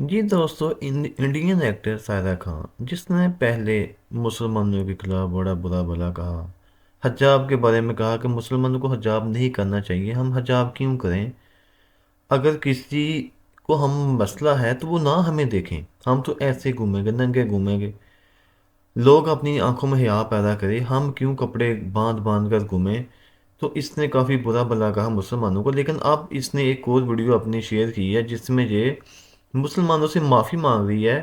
जी दोस्तों, Indian actor Saira Khan जिसने पहले मुसलमानों के खिलाफ बड़ा बुरा भला कहा, हजाब के बारे में कहा कि मुसलमानों को हजाब नहीं करना चाहिए, हम हजाब क्यों करें। अगर किसी को हम मसला है तो वो ना हमें देखें, हम तो ऐसे घूमेंगे, नंगे घूमेंगे। लोग अपनी आंखों में हया पैदा करें, हम क्यों कपड़े बांध बांध कर घूमें। तो इसने काफ़ी बुरा भला कहा मुसलमानों को, लेकिन अब इसने एक और वीडियो अपनी शेयर की है जिसमें ये मुसलमानों से माफ़ी मांग रही है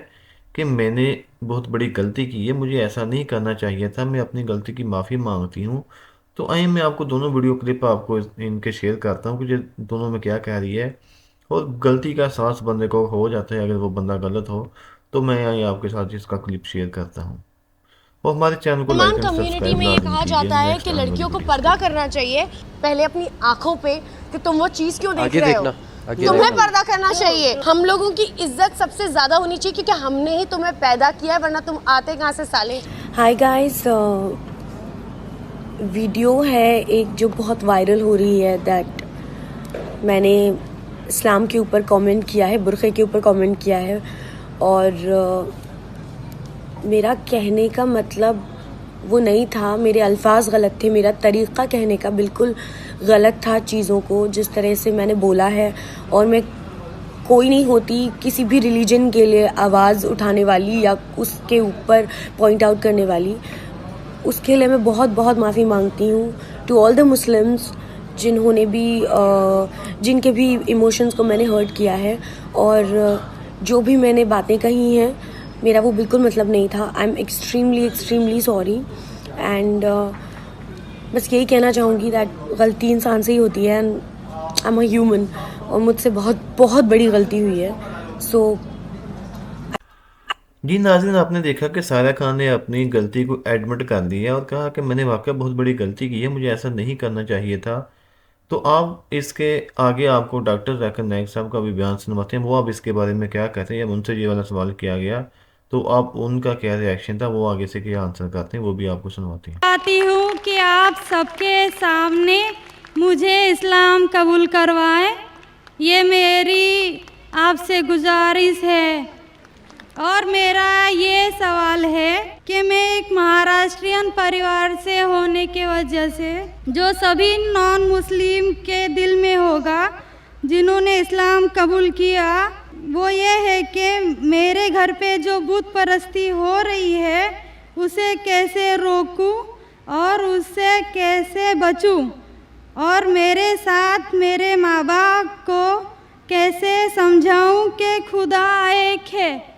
कि मैंने बहुत बड़ी गलती की है, मुझे ऐसा नहीं करना चाहिए था, मैं अपनी गलती की माफ़ी मांगती हूँ। तो आइए मैं आपको दोनों वीडियो क्लिप आपको इनके शेयर करता हूँ कि ये दोनों में क्या कह रही है। और गलती का एहसास बंदे को हो जाता है अगर वो बंदा गलत हो। तो मैं आइए आपके साथ इसका क्लिप शेयर करता हूँ। और हमारे चैनल को लाइक मुसलमान एंड कम्युनिटी सब्सक्राइब में ये लाजमी कहा कीजिए जाता है नेक्स्ट कि आने वाली लड़कियों को वीडियोस पर्दा के लिए। करना चाहिए पहले अपनी आंखों पे कि तुम वो चीज क्यों देख आगे रहे हो। देखना, आगे तुम्हें देखना। पर्दा करना चाहिए। हम लोगों की इज्जत सबसे ज्यादा होनी चाहिए क्योंकि हमने ही तुम्हें पैदा किया है, वरना तुम आते कहाँ से साले। हाय गाइस, वीडियो है एक जो बहुत वायरल हो रही है दैट मैंने इस्लाम के ऊपर कमेंट किया है, बुर्खे के ऊपर कमेंट किया है। और मेरा कहने का मतलब वो नहीं था, मेरे अल्फाज गलत थे, मेरा तरीक़ा कहने का बिल्कुल गलत था चीज़ों को जिस तरह से मैंने बोला है। और मैं कोई नहीं होती किसी भी रिलीजन के लिए आवाज़ उठाने वाली या उसके ऊपर पॉइंट आउट करने वाली। उसके लिए मैं बहुत बहुत माफ़ी मांगती हूँ टू ऑल द मुस्लिम्स जिन्होंने भी जिनके भी इमोशंस को मैंने हर्ट किया है। और जो भी मैंने बातें कही हैं मेरा वो बिल्कुल मतलब नहीं था। I am extremely sorry. And बस यही कहना चाहूँगी दैट गलती इंसान से ही होती है and I am a human और मुझसे बहुत बहुत बड़ी गलती हुई है। सो जी नाज़रीन, आपने देखा कि सारा खान ने अपनी गलती को एडमिट कर दिया और कहा कि मैंने वाकई बहुत बड़ी गलती की है, मुझे ऐसा नहीं करना चाहिए था। तो आप इसके आगे आपको डॉक्टर जाकिर नाइक साहब का भी बयान सुनवाते हैं, वो अब इसके बारे में क्या कहते हैं। अब उनसे ये वाला सवाल किया गया तो आप उनका क्या रिएक्शन था, वो आगे से क्या आंसर करते हैं, वो भी आपको सुनवाते हैं। चाहती हूँ कि आप सबके सामने मुझे इस्लाम कबूल करवाएं, ये मेरी आपसे गुजारिश है। और मेरा ये सवाल है कि मैं एक महाराष्ट्रियन परिवार से होने के वजह से जो सभी नॉन मुस्लिम के दिल में होगा जिन्होंने इस्लाम कबूल किया, वो ये है कि मेरे घर पे जो बुत परस्ती हो रही है उसे कैसे रोकूं और उससे कैसे बचूं, और मेरे साथ मेरे माँ बाप को कैसे समझाऊं कि खुदा एक है।